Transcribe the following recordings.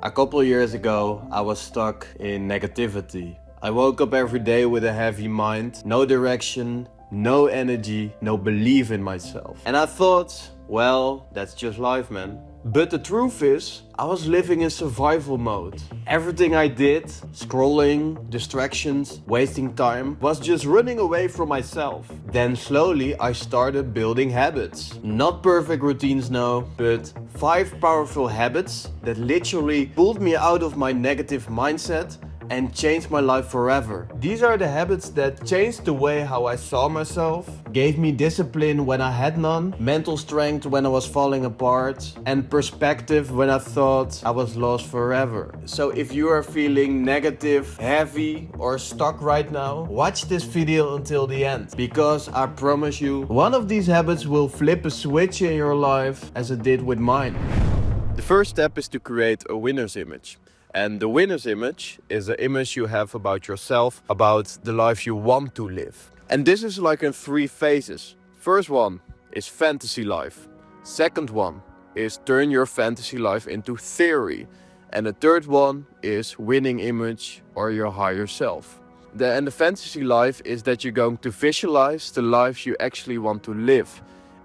A couple of years ago, I was stuck in negativity. I woke up every day with a heavy mind, no direction, no energy, no belief in myself. And I thought, well, that's just life, man. But the truth is, I was living in survival mode. Everything I did, scrolling, distractions, wasting time, was just running away from myself. Then slowly I started building habits. Not perfect routines, no, but 5 powerful habits that literally pulled me out of my negative mindset and changed my life forever. These are the habits that changed the way how I saw myself, gave me discipline when I had none, mental strength when I was falling apart, and perspective when I thought I was lost forever. So if you are feeling negative, heavy, or stuck right now, watch this video until the end, because I promise you, one of these habits will flip a switch in your life as it did with mine. The first step is to create a winner's image. And the winner's image is the image you have about yourself, about the life you want to live. And this is like in 3 phases. First one is fantasy life. Second one is turn your fantasy life into theory. And the third one is winning image or your higher self. And the fantasy life is that you're going to visualize the life you actually want to live.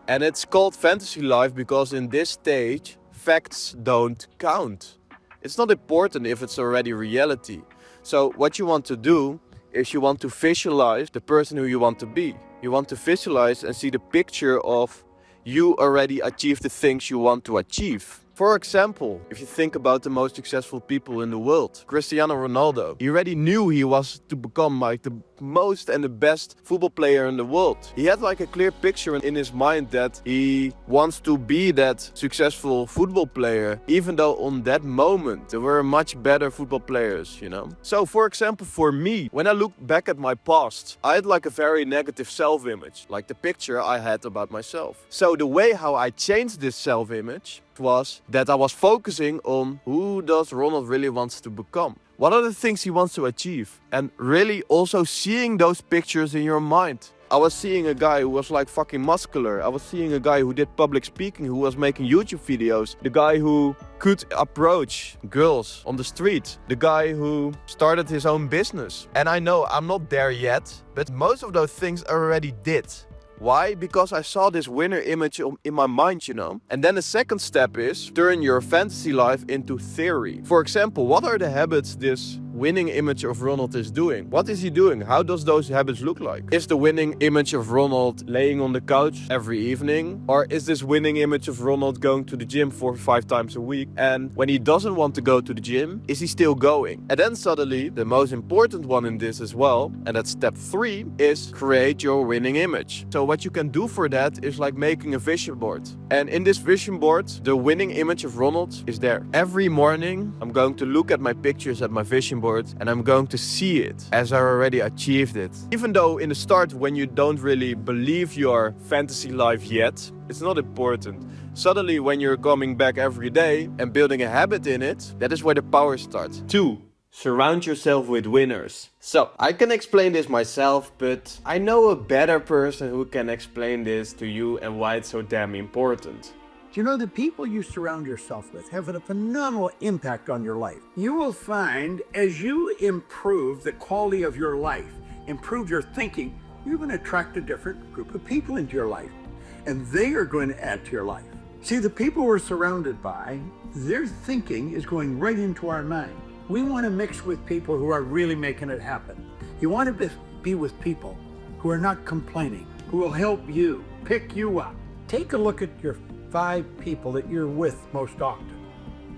And it's called fantasy life because in this stage, facts don't count. It's not important if it's already reality. So what you want to do is you want to visualize the person who you want to be. You want to visualize and see the picture of you already achieved the things you want to achieve. For example, if you think about the most successful people in the world, Cristiano Ronaldo, he already knew he was to become like the most and the best football player in the world. He had like a clear picture in his mind that he wants to be that successful football player, even though on that moment there were much better football players, you know. So for example, for me, when I look back at my past, I had like a very negative self-image, like the picture I had about myself. So the way how I changed this self-image was that I was focusing on who does Ronald really wants to become. What are the things he wants to achieve? And really also seeing those pictures in your mind. I was seeing a guy who was like fucking muscular. I was seeing a guy who did public speaking, who was making YouTube videos. The guy who could approach girls on the street. The guy who started his own business. And I know I'm not there yet, but most of those things I already did. Why? Because I saw this winner image in my mind, you know. And then the second step is turn your fantasy life into theory. For example, what are the habits this winning image of Ronald is doing? What is he doing? How does those habits look like? Is the winning image of Ronald laying on the couch every evening? Or is this winning image of Ronald going to the gym 4 or 5 times a week? And when he doesn't want to go to the gym, is he still going? And then suddenly, the most important one in this as well, and that's step 3, is create your winning image. So what you can do for that is like making a vision board. And in this vision board, the winning image of Ronald is there. Every morning, I'm going to look at my pictures at my vision board and I'm going to see it as I already achieved it. Even though in the start, when you don't really believe your fantasy life yet, it's not important. Suddenly, when you're coming back every day and building a habit in it, that is where the power starts. 2. Surround yourself with winners. So, I can explain this myself, but I know a better person who can explain this to you and why it's so damn important. You know, the people you surround yourself with have a phenomenal impact on your life. You will find as you improve the quality of your life, improve your thinking, you're going to attract a different group of people into your life. And they are going to add to your life. See, the people we're surrounded by, their thinking is going right into our mind. We want to mix with people who are really making it happen. You want to be with people who are not complaining, who will help you, pick you up. Take a look at your 5 people that you're with most often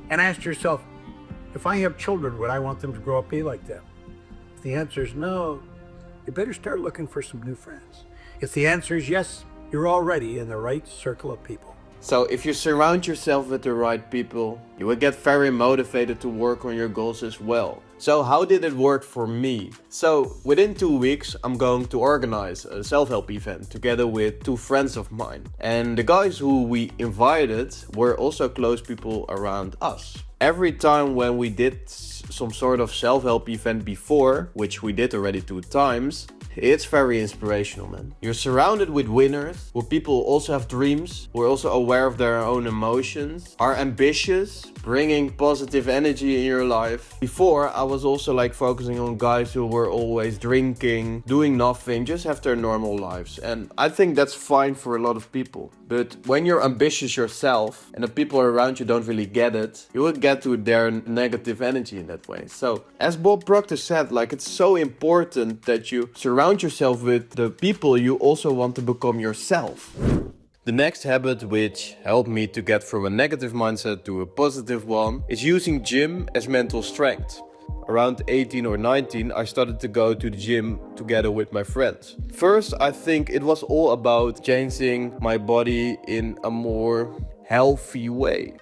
and ask yourself, if I have children, would I want them to grow up be like them? If the answer is no, you better start looking for some new friends. If the answer is yes, you're already in the right circle of people. So if you surround yourself with the right people, you will get very motivated to work on your goals as well. So how did it work for me? So within 2 weeks, I'm going to organize a self-help event together with 2 friends of mine. And the guys who we invited were also close people around us. Every time when we did some sort of self-help event before, which we did already 2 times, It's very inspirational, man. You're surrounded with winners, where people also have dreams, who are also aware of their own emotions, are ambitious, bringing positive energy in your life. Before, I was also like focusing on guys who were always drinking, doing nothing, just have their normal lives. And I think that's fine for a lot of people. But when you're ambitious yourself and the people around you don't really get it, you will get to their negative energy in that way. So as Bob Proctor said, like, it's so important that you surround yourself with the people you also want to become yourself. The next habit which helped me to get from a negative mindset to a positive one is using gym as mental strength. Around 18 or 19, I started to go to the gym together with my friends. First, I think it was all about changing my body in a more healthy way.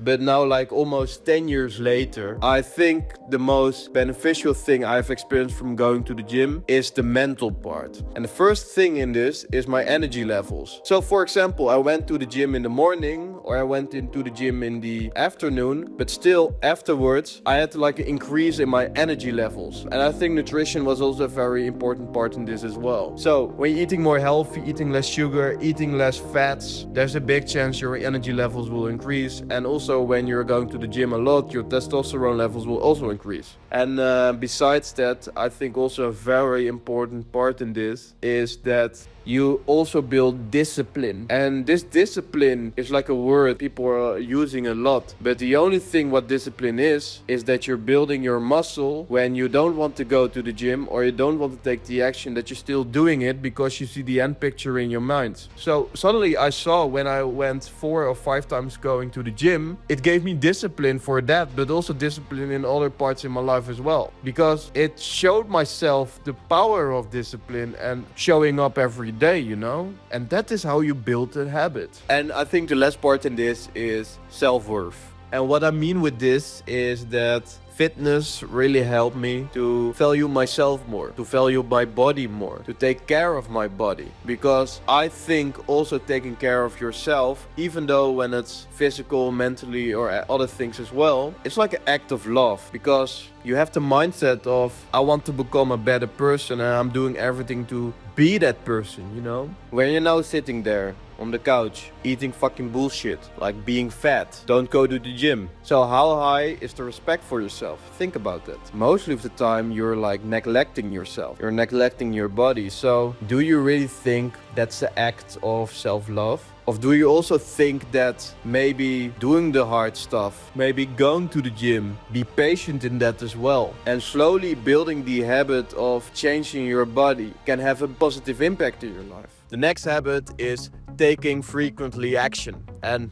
But now, like almost 10 years later, I think the most beneficial thing I've experienced from going to the gym is the mental part. And the first thing in this is my energy levels. So for example, I went to the gym in the morning or I went into the gym in the afternoon, but still afterwards I had like an increase in my energy levels. And I think nutrition was also a very important part in this as well. So when you're eating more healthy, eating less sugar, eating less fats, there's a big chance your energy levels will increase. And also when you're going to the gym a lot, your testosterone levels will also increase. And besides that, I think also a very important part in this is that you also build discipline. And this discipline is like a word people are using a lot. But the only thing what discipline is that you're building your muscle when you don't want to go to the gym or you don't want to take the action, that you're still doing it because you see the end picture in your mind. So suddenly I saw when I went 4 or 5 times going to the gym, it gave me discipline for that, but also discipline in other parts in my life as well. Because it showed myself the power of discipline and showing up every day, you know? And that is how you build a habit. And I think the last part in this is self-worth. And what I mean with this is that fitness really helped me to value myself more, to value my body more, to take care of my body. Because I think also taking care of yourself, even though when it's physical, mentally or other things as well, it's like an act of love. Because you have the mindset of, I want to become a better person and I'm doing everything to be that person, you know? When you're now sitting there on the couch, eating fucking bullshit, like being fat, don't go to the gym. So how high is the respect for yourself? Think about that. Mostly of the time you're like neglecting yourself. You're neglecting your body. So do you really think that's the act of self-love? Or do you also think that maybe doing the hard stuff, maybe going to the gym, be patient in that as well, and slowly building the habit of changing your body can have a positive impact in your life? The next habit is taking frequently action. And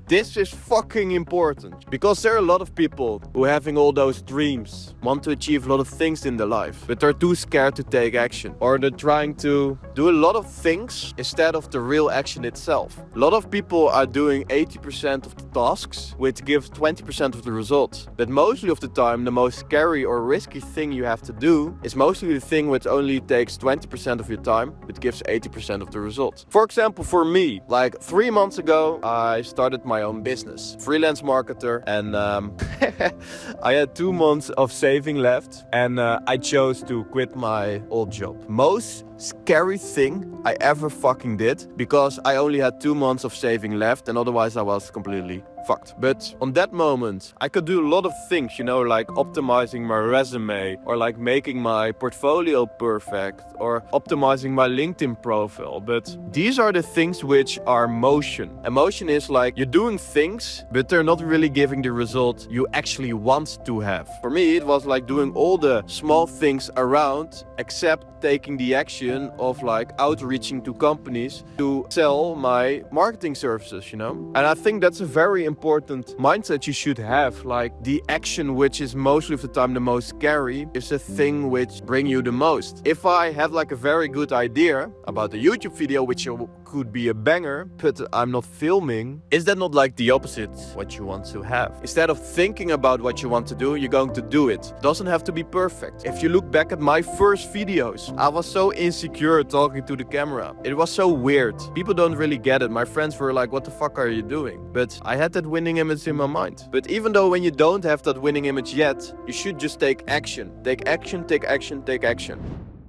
this is fucking important because there are a lot of people who are having all those dreams, want to achieve a lot of things in their life, but they're too scared to take action, or they're trying to do a lot of things instead of the real action itself. A lot of people are doing 80% of the tasks, which gives 20% of the results. But mostly of the time, the most scary or risky thing you have to do is mostly the thing which only takes 20% of your time, but gives 80% of the results. For example, for me, like 3 months ago, I started my own business, freelance marketer, and I had 2 months of saving left, and I chose to quit my old job. Most scary thing I ever fucking did, because I only had 2 months of saving left, and otherwise I was completely fucked. But on that moment, I could do a lot of things, you know, like optimizing my resume, or like making my portfolio perfect, or optimizing my LinkedIn profile. But these are the things which are motion. And motion is like you're doing things, but they're not really giving the result you actually want to have. For me, it was like doing all the small things around, except taking the action of like outreaching to companies to sell my marketing services, you know? And I think that's a very important mindset you should have. Like the action which is mostly of the time the most scary is the thing which bring you the most. If I have like a very good idea about a YouTube video which could be a banger, but I'm not filming, is that not like the opposite what you want to have? Instead of thinking about what you want to do, you're going to do it. Doesn't have to be perfect. If you look back at my first videos, I was so insecure talking to the camera. It was so weird. People don't really get it. My friends were like, what the fuck are you doing? But I had that that winning image in my mind. But even though when you don't have that winning image yet, you should just take action. Take action, take action, take action.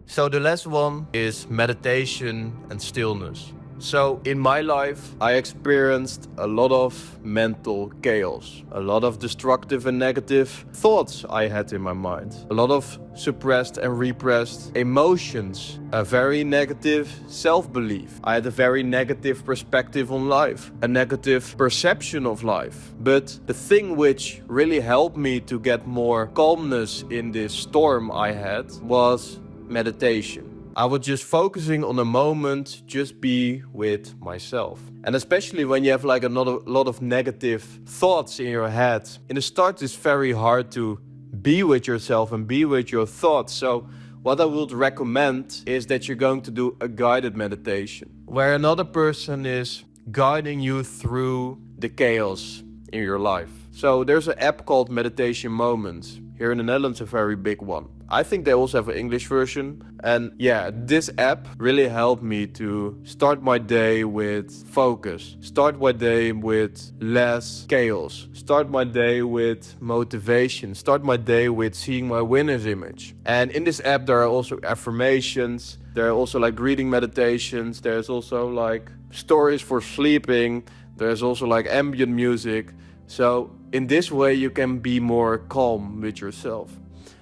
So the last one is meditation and stillness. So in my life, I experienced a lot of mental chaos, a lot of destructive and negative thoughts I had in my mind, a lot of suppressed and repressed emotions, a very negative self-belief. I had a very negative perspective on life, a negative perception of life. But the thing which really helped me to get more calmness in this storm I had was meditation. I was just focusing on a moment, just be with myself. And especially when you have like a lot of negative thoughts in your head. In the start, it's very hard to be with yourself and be with your thoughts. So what I would recommend is that you're going to do a guided meditation, where another person is guiding you through the chaos in your life. So there's an app called Meditation Moments. Here in the Netherlands, a very big one. I think they also have an English version. And yeah, this app really helped me to start my day with focus. Start my day with less chaos. Start my day with motivation. Start my day with seeing my winner's image. And in this app, there are also affirmations. There are also like breathing meditations. There's also like stories for sleeping. There's also like ambient music. So in this way, you can be more calm with yourself.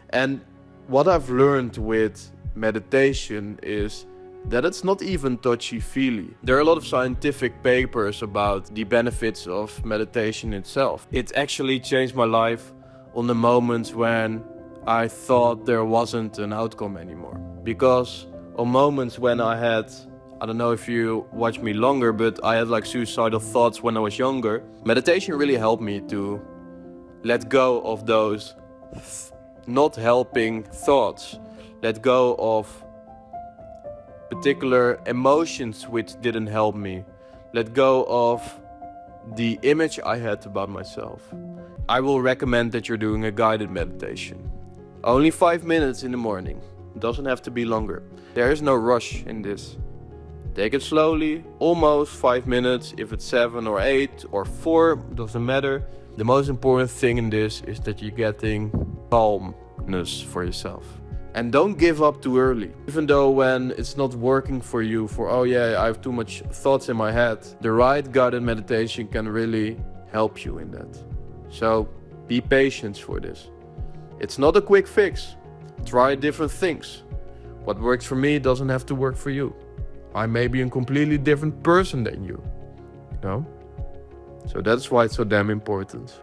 And what I've learned with meditation is that it's not even touchy-feely. There are a lot of scientific papers about the benefits of meditation itself. It actually changed my life on the moments when I thought there wasn't an outcome anymore. Because on moments when I don't know if you watch me longer, but I had like suicidal thoughts when I was younger. Meditation really helped me to let go of those not helping thoughts. Let go of particular emotions which didn't help me. Let go of the image I had about myself. I will recommend that you're doing a guided meditation. Only 5 minutes in the morning. It doesn't have to be longer. There is no rush in this. Take it slowly, almost 5 minutes. If it's 7 or 8 or 4, doesn't matter. The most important thing in this is that you're getting calmness for yourself. And don't give up too early. Even though when it's not working for you, oh yeah, I have too much thoughts in my head, the right guided meditation can really help you in that. So be patient for this. It's not a quick fix. Try different things. What works for me doesn't have to work for you. I may be a completely different person than you, you know? So that's why it's so damn important.